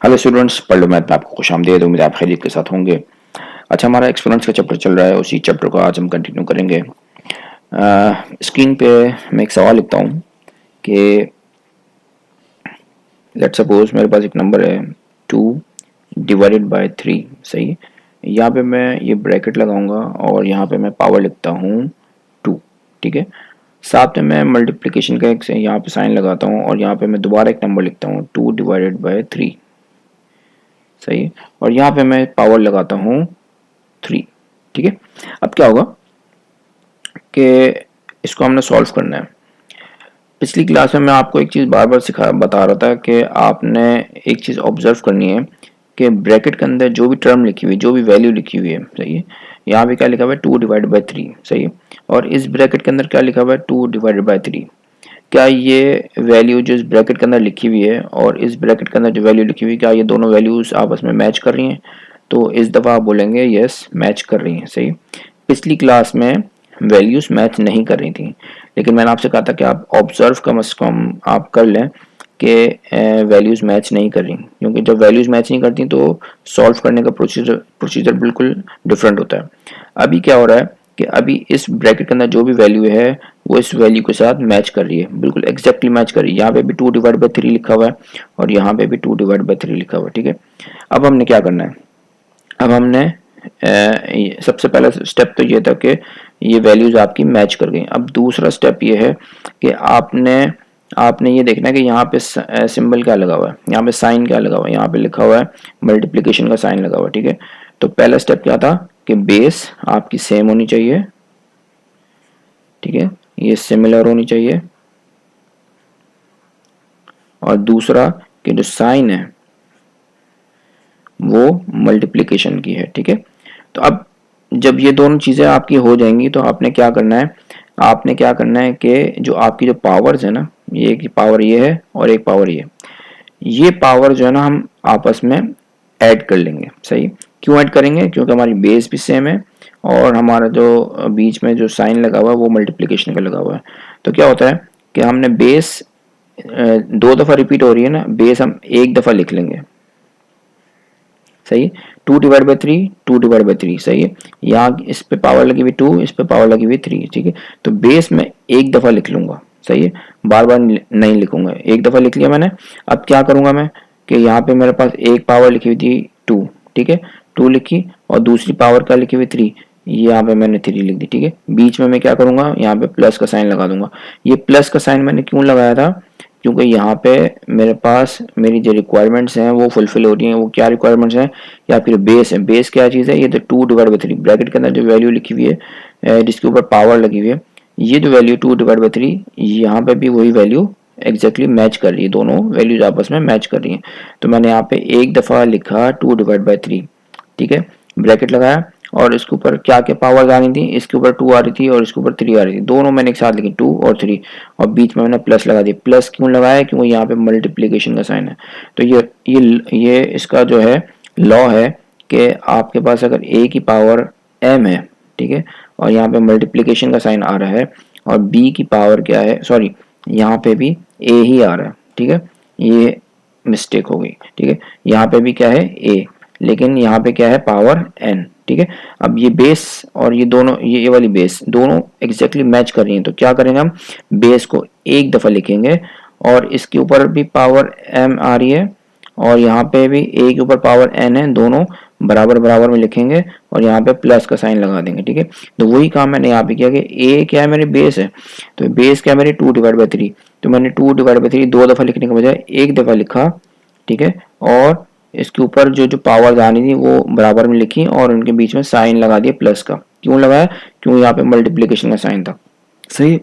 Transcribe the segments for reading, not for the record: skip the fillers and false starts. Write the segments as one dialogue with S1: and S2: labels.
S1: Hello students, पढ़ लो math में आपको खुशामदीद। उम्मीद है आप खैरियत के साथ होंगे। अच्छा, हमारा एक्सपोनेंट्स का चैप्टर चल रहा है, उसी चैप्टर को आज हम कंटिन्यू करेंगे। स्क्रीन पे मैं एक सवाल लिखता हूँ कि लेट सपोज मेरे पास एक नंबर है 2/3। सही है। यहाँ पे मैं ये ब्रैकेट लगाऊंगा और यहाँ पे मैं पावर लिखता हूँ 2। ठीक है। साथ में मैं मल्टीप्लिकेशन का एक यहाँ पे साइन लगाता हूँ और यहाँ पे मैं दोबारा एक नंबर लिखता हूँ 2/3। सही है। और यहाँ पे मैं पावर लगाता हूँ 3। ठीक है। अब क्या होगा कि इसको हमने सॉल्व करना है। पिछली क्लास में मैं आपको एक चीज़ बार बार बता रहा था कि आपने एक चीज़ ऑब्जर्व करनी है कि ब्रैकेट के अंदर जो भी टर्म लिखी हुई, जो भी वैल्यू लिखी हुई है, सही है। यहाँ पे क्या लिखा हुआ है 2/3। सही है। और इस ब्रैकेट के अंदर क्या लिखा हुआ है 2/3। क्या ये वैल्यू जो इस ब्रैकेट के अंदर लिखी हुई है और इस ब्रैकेट के अंदर जो वैल्यू लिखी हुई है, क्या ये दोनों वैल्यूज आपस में मैच कर रही हैं? तो इस दफ़ा आप बोलेंगे यस, मैच कर रही हैं। सही। पिछली क्लास में वैल्यूज मैच नहीं कर रही थी, लेकिन मैंने आपसे कहा था कि आप ऑब्जर्व कम से कम आप कर लें कि वैल्यूज मैच नहीं कर रही, क्योंकि जब वैल्यूज मैच नहीं करती तो सॉल्व करने का प्रोसीजर बिल्कुल डिफरेंट होता है। अभी क्या हो रहा है कि अभी इस ब्रैकेट के अंदर जो भी वैल्यू है वो इस वैल्यू के साथ मैच कर रही है, बिल्कुल एग्जैक्टली मैच कर रही है। यहाँ पे भी 2/3 लिखा हुआ है और यहाँ पे भी 2/3 लिखा हुआ है। ठीक है। अब हमने क्या करना है? अब हमने सबसे पहला स्टेप तो ये था कि ये वैल्यूज आपकी मैच कर गई। अब दूसरा स्टेप ये है कि आपने आपने ये देखना है कि यहाँ पे सिंबल क्या लगा हुआ है, यहाँ पे साइन क्या लगा हुआ है। यहाँ पे लिखा हुआ है मल्टीप्लिकेशन का साइन लगा हुआ है। ठीक है। तो पहला स्टेप क्या था कि बेस आपकी सेम होनी चाहिए। ठीक है, ये सिमिलर होनी चाहिए। और दूसरा कि जो साइन है वो मल्टीप्लिकेशन की है। ठीक है। तो अब जब ये दोनों चीज़ें आपकी हो जाएंगी तो आपने क्या करना है? आपने क्या करना है कि जो आपकी जो पावर्स है ना, ये एक पावर ये है और एक पावर ये पावर जो है ना हम आपस में ऐड कर लेंगे। सही। क्यों ऐड करेंगे? क्योंकि हमारी बेस भी सेम है और हमारा जो बीच में जो साइन लगा हुआ है वो मल्टीप्लिकेशन का लगा हुआ है। तो क्या होता है कि हमने बेस दो दफ़ा रिपीट हो रही है ना, बेस हम एक दफ़ा लिख लेंगे। सही। 2/3, 2/3। सही है। यहाँ इस पे पावर लगी हुई 2, इस पे पावर लगी हुई 3। ठीक है। तो बेस में एक दफ़ा लिख लूंगा। सही है। बार बार नहीं लिखूंगा, एक दफ़ा लिख लिया मैंने। अब क्या करूंगा मैं कि यहाँ पे मेरे पास एक पावर लिखी हुई थी 2। ठीक है। 2 लिखी और दूसरी पावर क्या लिखी हुई 3। यहाँ पे मैंने 3 लिख दी। ठीक है। बीच में मैं क्या करूंगा, यहाँ पे प्लस का साइन लगा दूंगा। ये प्लस का साइन मैंने क्यों लगाया था? क्योंकि यहाँ पे मेरे पास मेरी जो रिक्वायरमेंट्स हैं वो फुलफिल हो रही हैं। वो क्या रिक्वायरमेंट्स हैं? या फिर बेस है। बेस क्या चीज़ है? ये तो 2/3 ब्रैकेट के अंदर जो वैल्यू लिखी हुई है, जिसके ऊपर पावर लगी हुई है, ये जो वैल्यू 2/3, यहाँ पे भी वही वैल्यू एग्जैक्टली मैच कर रही है। दोनों वैल्यूज आपस में मैच कर रही हैं। तो मैंने यहाँ पे एक दफ़ा लिखा 2/3। ठीक है। ब्रैकेट लगाया और इसके ऊपर क्या क्या पावर आ रही थी? इसके ऊपर 2 आ रही थी और इसके ऊपर 3 आ रही थी। दोनों मैंने एक साथ लिखी 2 और 3 और बीच में मैंने प्लस लगा दिया। प्लस क्यों लगाया? क्योंकि यहाँ पे मल्टीप्लिकेशन का साइन है। तो ये इसका जो है लॉ है कि आपके पास अगर a की पावर m है, ठीक है, और यहाँ पे मल्टीप्लिकेशन का साइन आ रहा है और b की पावर क्या है, सॉरी यहाँ पे भी a ही आ रहा है। ठीक है। ये मिस्टेक हो गई। ठीक है। यहाँ पे भी क्या है a, लेकिन यहाँ पे क्या है पावर n। ठीक है। अब ये बेस और ये दोनों ये वाली बेस दोनों एग्जैक्टली मैच कर रही हैं। तो क्या करेंगे हम? बेस को एक दफ़ा लिखेंगे और इसके ऊपर भी पावर m आ रही है और यहाँ पे भी a के ऊपर पावर n है। दोनों बराबर बराबर में लिखेंगे और यहाँ पे प्लस का साइन लगा देंगे। ठीक है। तो वही काम मैंने यहाँ पे किया कि a क्या है? मेरी बेस है। तो बेस क्या है मेरी? 2/3। तो मैंने 2/3 दो दफ़ा लिखने के बजाय एक दफ़ा लिखा। ठीक है। और इसके ऊपर जो जो पावर्स आनी थी वो बराबर में लिखी और उनके बीच में साइन लगा दिया प्लस का। क्यों लगाया? क्योंकि यहाँ पे मल्टीप्लिकेशन का साइन था। सही।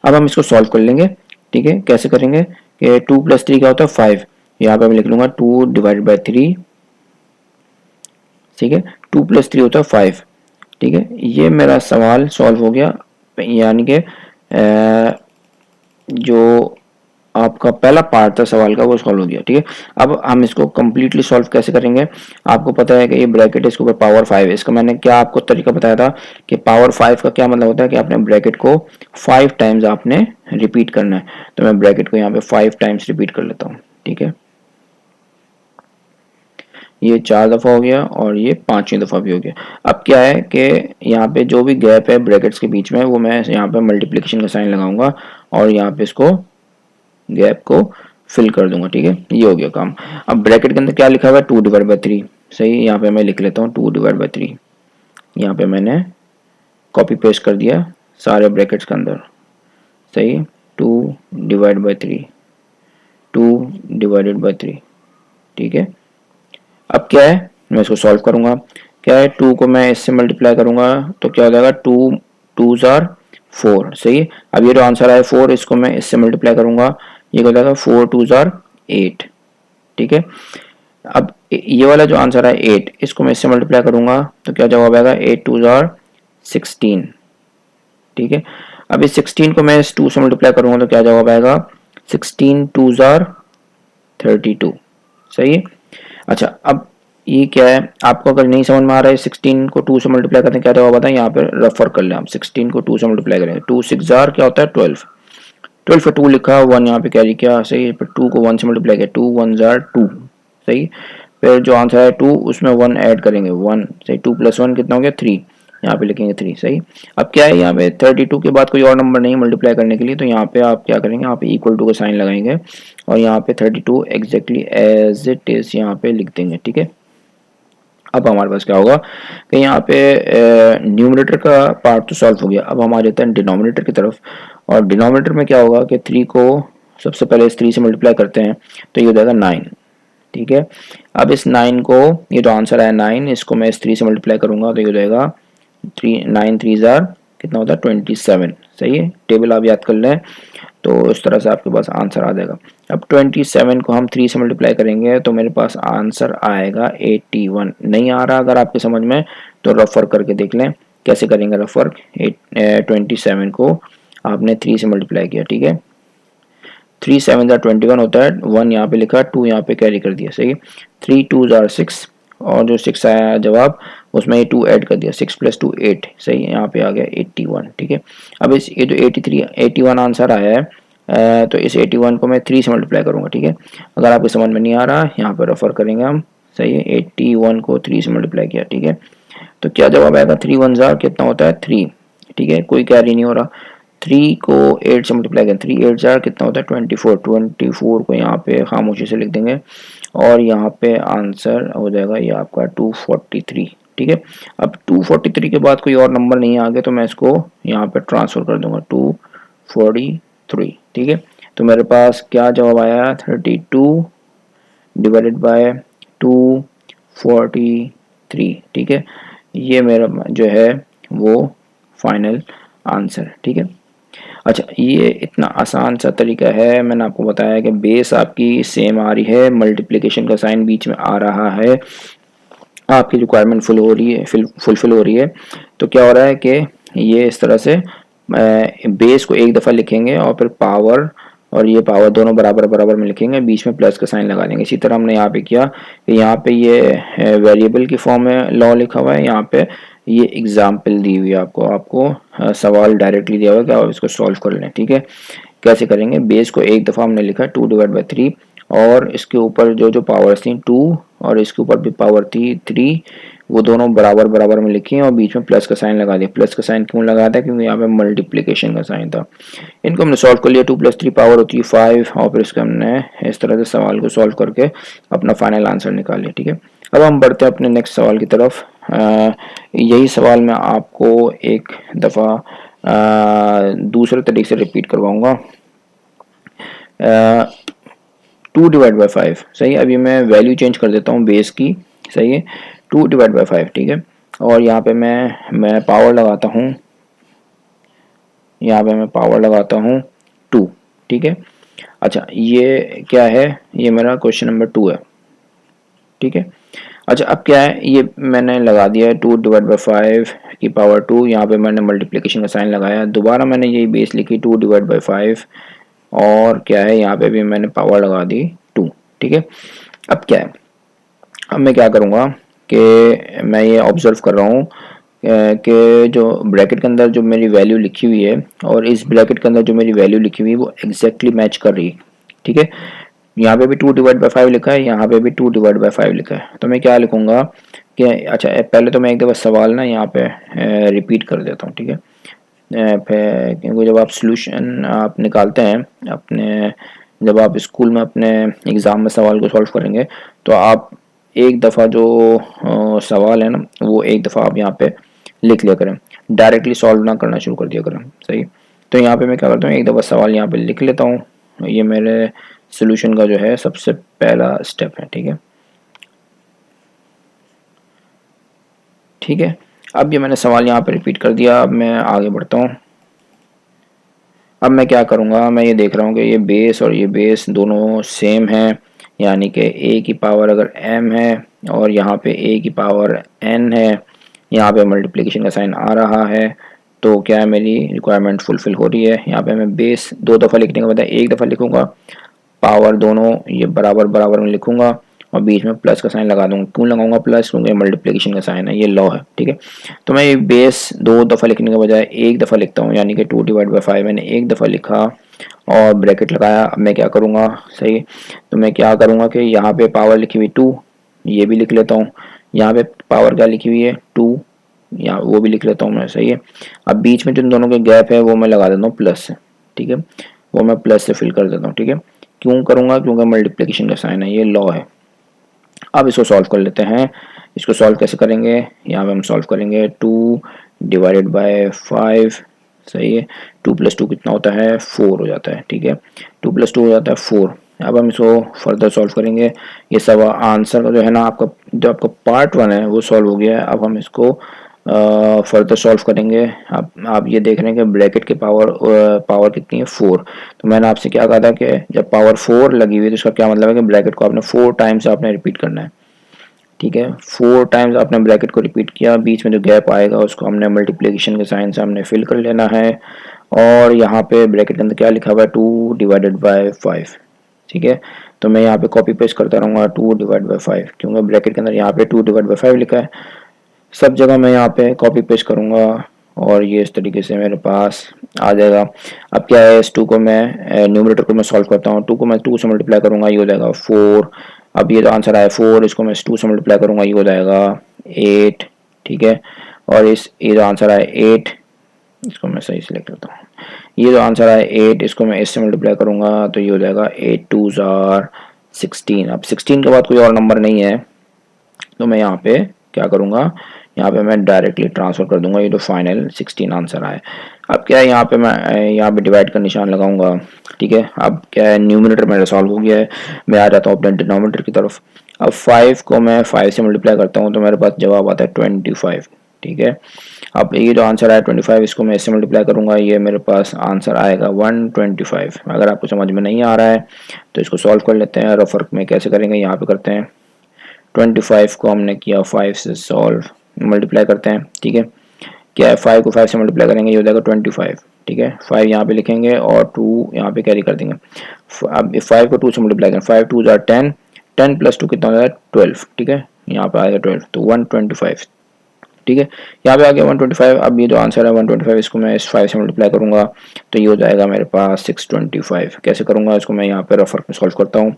S1: अब हम इसको सॉल्व कर लेंगे। ठीक है। कैसे करेंगे कि 2 + 3 क्या होता है? 5। यहाँ पे मैं लिख लूंगा 2/3। ठीक है। 2 + 3 होता है 5। ठीक है। ये मेरा सवाल सॉल्व हो गया, यानी कि जो आपका पहला पार्ट था सवाल का वो सॉल्व हो गया। ठीक है। अब हम इसको कंप्लीटली सॉल्व कैसे करेंगे? आपको पता है कि ये ब्रैकेट है, इसके ऊपर पावर 5 है। इसका मैंने क्या आपको तरीका बताया था कि पावर 5 का क्या मतलब होता है कि आपने ब्रैकेट को 5 टाइम्स आपने रिपीट करना है। तो मैं ब्रैकेट को यहाँ पे 5 टाइम्स रिपीट कर लेता हूँ। ठीक है। ये 4 दफ़ा हो गया और ये 5वीं दफ़ा भी हो गया। अब क्या है कि यहाँ पे जो भी गैप है ब्रैकेट्स के बीच में वो मैं यहाँ पे मल्टीप्लिकेशन का साइन लगाऊंगा और यहाँ पे इसको गैप को फिल कर दूंगा। ठीक है, ये हो गया काम। अब ब्रैकेट के अंदर क्या लिखा हुआ है 2/3। सही, यहाँ पे मैं लिख लेता हूँ 2/3। यहाँ पे मैंने कॉपी पेस्ट कर दिया सारे ब्रैकेट्स के अंदर। सही, 2/3, 2/3। ठीक है, अब क्या है मैं इसको सॉल्व करूंगा। क्या है 2 को मैं इससे मल्टीप्लाई करूंगा तो क्या हो जाएगा 2 2s आर 4। सही, अब ये जो आंसर आया 4 इसको मैं इससे मल्टीप्लाई करूंगा, ये हो जाएगा 4 2s आर 8। ठीक है, अब ये वाला जो आंसर है 8 इसको मैं इससे मल्टीप्लाई करूंगा तो क्या जवाब आएगा 8 2s आर 16। ठीक है, अब इस 16 को मैं इस 2 से मल्टीप्लाई करूंगा तो क्या जवाब आएगा 16 2s आर 32। सही है, अच्छा अब ये क्या है आपको अगर नहीं समझ में आ रहा है 16 को 2 से मल्टीप्लाई करते हैं क्या जवाब आता है, यहाँ पे रेफर कर लें आप। 16 को 2 से मल्टीप्लाई करेंगे 2 6 क्या होता है 12। 12 पे 2 लिखा 1 यहाँ पे कैरी किया। सही है, फिर 2 को 1 से मल्टीप्लाई किया 2 1 2। सही, फिर जो आंसर है 2 उसमें 1 ऐड करेंगे 1। सही, 2 + 1 कितना हो गया 3, यहाँ पे लिखेंगे 3। सही, अब क्या है यहाँ पे 32 के बाद कोई और नंबर नहीं मल्टीप्लाई करने के लिए, तो यहाँ पे आप क्या करेंगे यहाँ पे इक्वल टू का साइन लगाएंगे और यहाँ पे 32 एग्जैक्टली एज इट इज यहाँ पे लिख देंगे। ठीक है, अब हमारे पास क्या होगा कि यहाँ पे न्यूमरेटर का पार्ट तो सॉल्व हो गया। अब हमारे जाते हैं डिनोमिनेटर की तरफ, और डिनोमिनेटर में क्या होगा कि 3 को सबसे पहले इस 3 से मल्टीप्लाई करते हैं तो ये हो जाएगा 9। ठीक है, अब इस 9 को, ये जो आंसर है 9, इसको मैं इस 3 से मल्टीप्लाई करूंगा तो ये हो जाएगा 9 3 कितना होता है 27। सही है, टेबल आप याद कर लें तो इस तरह से आपके पास आंसर आ जाएगा। अब 27 को हम 3 से मल्टीप्लाई करेंगे तो मेरे पास आंसर आएगा 81। नहीं आ रहा अगर आपके समझ में तो रफर करके देख लें कैसे करेंगे रफर। 27 को आपने 3 से मल्टीप्लाई किया। ठीक है, 3 7 21 होता है, 1 यहाँ पे लिखा 2 यहाँ पे कैरी कर दिया। सही, 3 2 6 और जो 6 आया जवाब उसमें ये 2 ऐड कर दिया, 6 + 2 8। सही, यहाँ पे आ गया 81। ठीक है, अब इस ये जो 83 81 आंसर आया है तो इस 81 को मैं 3 से मल्टीप्लाई करूंगा। ठीक है, अगर आपको समझ में नहीं आ रहा यहाँ पर रेफर करेंगे हम। सही है, 81 को 3 से मल्टीप्लाई किया। ठीक है, तो क्या जवाब आएगा 3 1 कितना होता है 3। ठीक है, कोई कैरी नहीं हो रहा। 3 को 8 से मल्टीप्लाई करें 3 8 कितना होता है 24। 24 को यहाँ पे खामोशी से लिख देंगे और यहाँ पे आंसर हो जाएगा ये आपका 243। ठीक है, अब 243 के बाद कोई और नंबर नहीं आ गया तो मैं इसको यहाँ पे ट्रांसफर कर दूंगा 243। ठीक है, तो मेरे पास क्या जवाब आया 32 डिवाइडेड बाय 243। ठीक है, ये मेरा जो है वो फाइनल आंसर। ठीक है, अच्छा ये इतना आसान सा तरीका है, मैंने आपको बताया कि बेस आपकी सेम आ रही है, मल्टीप्लिकेशन का साइन बीच में आ रहा है, आपकी रिक्वायरमेंट फुल हो रही है, फुलफिल हो रही है। तो क्या हो रहा है कि ये इस तरह से बेस को एक दफ़ा लिखेंगे और फिर पावर और ये पावर दोनों बराबर बराबर में लिखेंगे, बीच में प्लस का साइन लगा देंगे। इसी तरह हमने यहाँ पे किया कि यहाँ पे ये वेरिएबल की फॉर्म में लॉ लिखा हुआ है, यहाँ पे ये एग्जाम्पल दी हुई है आपको सवाल डायरेक्टली दिया हुआ है कि आप इसको सॉल्व कर लें। ठीक है, कैसे करेंगे, बेस को एक दफ़ा हमने लिखा 2/3 और इसके ऊपर जो जो पावर्स थी 2 और इसके ऊपर भी पावर थी 3, वो दोनों बराबर बराबर में लिखी और बीच में प्लस का साइन लगा दिया। प्लस का साइन क्यों लगाया था, क्योंकि यहाँ पे मल्टीप्लिकेशन का साइन था। इनको हमने सॉल्व कर लिया, 2 + 3 पावर होती है 5 और फिर इसके हमने इस तरह से सवाल को सॉल्व करके अपना फाइनल आंसर निकाल लिया। ठीक है, अब हम बढ़ते हैं अपने नेक्स्ट सवाल की तरफ। यही सवाल मैं आपको एक दफ़ा दूसरे तरीके से रिपीट करवाऊंगा। 2/5। सही, अभी मैं वैल्यू चेंज कर देता हूँ बेस की। सही है, 2/5। ठीक है, और यहाँ पे मैं पावर लगाता हूँ, यहाँ पे मैं पावर लगाता हूँ 2। ठीक है, अच्छा ये क्या है, ये मेरा क्वेश्चन नंबर 2 है। ठीक है, अच्छा अब क्या है, ये मैंने लगा दिया है 2/5 की पावर 2, यहाँ पे मैंने मल्टीप्लिकेशन का साइन लगाया, दोबारा मैंने यही बेस लिखी 2/5 और क्या है यहाँ पे भी मैंने पावर लगा दी 2। ठीक है, अब क्या है, अब मैं क्या करूँगा कि मैं ये ऑब्जर्व कर रहा हूँ कि जो ब्रैकेट के अंदर जो मेरी वैल्यू लिखी हुई है और इस ब्रैकेट के अंदर जो मेरी वैल्यू लिखी हुई है वो एग्जैक्टली मैच कर रही है। ठीक है, यहाँ पे भी 2/5 लिखा है, यहाँ पे भी 2/5 लिखा है। तो मैं क्या लिखूंगा कि अच्छा पहले तो मैं एक दफ़ा सवाल ना यहाँ पे रिपीट कर देता हूँ, ठीक है। फिर क्योंकि जब आप सॉल्यूशन आप निकालते हैं अपने, जब आप स्कूल में अपने एग्ज़ाम में सवाल को सॉल्व करेंगे तो आप एक दफ़ा जो सवाल है ना वो एक दफ़ा आप यहाँ पे लिख लिया करें, डायरेक्टली सॉल्व ना करना शुरू कर दिया करें, सही। तो यहाँ पे मैं क्या करता हूँ, एक दफ़ा सवाल यहाँ पे लिख लेता हूँ। ये मेरे सोल्यूशन का जो है सबसे पहला स्टेप है, ठीक है। ठीक है, अब ये मैंने सवाल यहाँ पे रिपीट कर दिया। अब मैं आगे बढ़ता हूँ। अब मैं क्या करूँगा, मैं ये देख रहा हूँ कि ये बेस और ये बेस दोनों सेम है, यानी कि a की पावर अगर m है और यहाँ पे a की पावर n है, यहाँ पे मल्टीप्लिकेशन का साइन आ रहा है, तो क्या मेरी रिक्वायरमेंट फुलफिल हो रही है। यहाँ पे मैं बेस दो दफ़ा लिखने के बजाय एक दफ़ा लिखूँगा, पावर दोनों ये बराबर बराबर में लिखूँगा और बीच में प्लस का साइन लगा दूंगा। क्यों लगाऊंगा प्लस, क्योंकि मल्टीप्लिकेशन का साइन है, ये लॉ है, ठीक है। तो मैं ये बेस दो दफ़ा लिखने के बजाय एक दफ़ा लिखता हूँ, यानी कि 2/5 मैंने एक दफ़ा लिखा और ब्रैकेट लगाया। अब मैं क्या करूँगा, सही, तो मैं क्या करूँगा कि यहाँ पे पावर लिखी हुई 2, ये भी लिख लेता हूँ। यहाँ पे पावर क्या लिखी हुई है 2, यहाँ वो भी लिख लेता हूँ मैं, सही है। अब बीच में जिन दोनों के गैप है वो मैं लगा देता हूँ प्लस से, ठीक है, वो मैं प्लस से फिल कर देता हूँ, ठीक है। क्यों करूँगा, क्योंकि मल्टीप्लिकेशन का साइन है, ये लॉ है। अब इसको सॉल्व कर लेते हैं। इसको सॉल्व कैसे करेंगे, यहाँ पे हम सॉल्व करेंगे 2/5, सही है। 2 + 2 कितना होता है 4 हो जाता है, ठीक है। 2 + 2 हो जाता है 4। अब हम इसको फर्दर सॉल्व करेंगे। ये सब आंसर का जो है ना आपका, जो आपका पार्ट 1 है वो सॉल्व हो गया है। अब हम इसको फर्दर सॉल्व करेंगे। अब आप ये देख रहे हैं कि ब्रैकेट की पावर कितनी है 4। तो मैंने आपसे क्या कहा था कि जब पावर 4 लगी हुई है तो इसका क्या मतलब है कि ब्रैकेट को आपने 4 टाइम्स आपने रिपीट करना है, ठीक है। 4 टाइम्स आपने ब्रैकेट को रिपीट किया, बीच में जो गैप आएगा उसको हमने मल्टीप्लिकेशन के साइन से हमने फिल कर लेना है। और यहाँ पे ब्रैकेट के अंदर क्या लिखा हुआ है 2/5, ठीक है। तो मैं यहाँ पे कॉपी पेस्ट करता रहूँगा 2/5, क्योंकि ब्रैकेट के अंदर यहाँ पे 2/5 लिखा है। सब जगह मैं यहाँ पे कॉपी पेस्ट करूँगा और ये इस तरीके से मेरे पास आ जाएगा। अब क्या है, इस 2 को मैं न्यूमरेटर को मैं सॉल्व करता हूँ। 2 को मैं 2 से मल्टीप्लाई करूँगा, ये हो जाएगा 4। अब ये जो आंसर आया 4, इसको मैं 2 से मल्टीप्लाई करूँगा, ये हो जाएगा 8, ठीक है। और ये जो आंसर आया 8, इसको मैं सही से लिख लेता हूँ। ये जो आंसर आया 8, इसको मैं इससे मल्टीप्लाई करूँगा तो ये हो जाएगा 8 2s are 16। अब 16 के बाद कोई और नंबर नहीं है तो मैं यहाँ पे क्या करूँगा, यहाँ पे मैं डायरेक्टली ट्रांसफर कर दूंगा ये जो फाइनल 16 आंसर आए। अब क्या है, यहाँ पे मैं यहाँ पे डिवाइड का निशान लगाऊंगा, ठीक है। अब क्या है, न्यूमरेटर मेरा सॉल्व हो गया है, मैं आ जाता हूँ अपने डिनोमिनेटर की तरफ। अब 5 को मैं 5 से मल्टीप्लाई करता हूँ तो मेरे पास जवाब आता है 25, ठीक है। अब ये जो आंसर आया 25, इसको मैं इससे मल्टीप्लाई करूँगा, ये मेरे पास आंसर आएगा 125। अगर आपको समझ में नहीं आ रहा है तो इसको सॉल्व कर लेते हैं। रफ वर्क में कैसे करेंगे, यहाँ पे करते हैं 25 को हमने किया 5 से सॉल्व, मल्टीप्लाई करते हैं, ठीक है। क्या है, 5 को 5 से मल्टीप्लाई करेंगे, ये हो जाएगा 25, ठीक है। 5 यहाँ पे लिखेंगे और 2 यहाँ पे कैरी कर देंगे। अब 5 को 2 से मल्टीप्लाई करें, 5 2s are 10, 10 + 2 कितना हो जाएगा 12, ठीक है। यहाँ पे आएगा 12, तो 125, ठीक है। यहाँ पे आ गया 125। अब ये जो आंसर है 125, इसको मैं इस 5 से मल्टीप्लाई करूंगा तो ये हो जाएगा मेरे पास 625। कैसे करूंगा इसको, मैं यहाँ पे रफ वर्क में सॉल्व करता हूँ।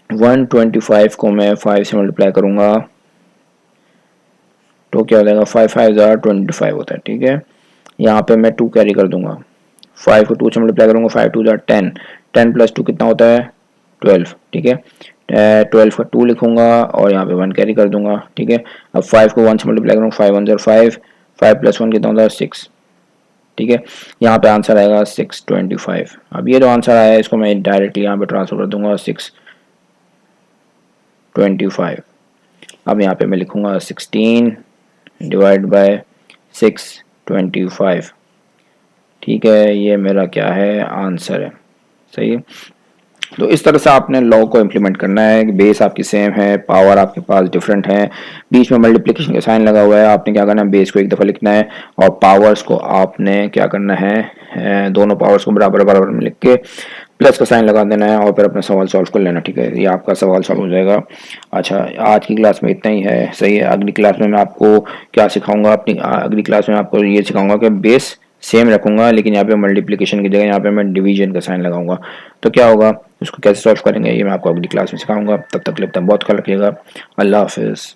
S1: 125 को मैं 5 से मल्टीप्लाई करूंगा तो क्या हो जाएगा, 5 5s are 25 होता है, ठीक है। यहाँ पे मैं 2 कैरी कर दूंगा, 5 को 2 से मल्टीप्लाई करूंगा, 5 2s are 10, 10 + 2 कितना होता है 12, ठीक है। 12 का 2 लिखूंगा और यहाँ पे 1 कैरी कर दूंगा, ठीक है। अब 5 को 1 से मल्टीप्लाई करूंगा, 5 1s are 5, 5 + 1 कितना होता है 6, ठीक है। यहाँ पे आंसर आएगा 625। अब ये जो आंसर आया है इसको मैं डायरेक्टली यहाँ पे ट्रांसफर कर दूंगा 625। अब यहाँ पे मैं लिखूंगा 16 डिवाइड बाय 625, ठीक है। ये मेरा क्या है आंसर है, सही है। तो इस तरह से आपने लॉ को इम्प्लीमेंट करना है। बेस आपकी सेम है, पावर आपके पास डिफरेंट है, बीच में मल्टीप्लिकेशन का साइन लगा हुआ है। आपने क्या करना है, बेस को एक दफ़ा लिखना है और पावर्स को आपने क्या करना है, दोनों पावर्स को बराबर बराबर में लिख के प्लस का साइन लगा देना है और फिर अपना सवाल सॉल्व कर लेना, ठीक है। ये आपका सवाल सॉल्व हो जाएगा। अच्छा, आज की क्लास में इतना ही है, सही है। अगली क्लास में मैं आपको क्या सिखाऊंगा, अपनी अगली क्लास में आपको ये सिखाऊंगा कि बेस सेम रखूंगा, लेकिन यहाँ पे मल्टीप्लिकेशन की जगह यहाँ पे मैं डिवीजन का साइन लगाऊंगा। तो क्या होगा, उसको कैसे सॉल्व करेंगे ये मैं आपको अगली क्लास में सिखाऊंगा। तब तक के लिए अपना बहुत ख्याल रखिएगा। अल्लाह हाफिज़।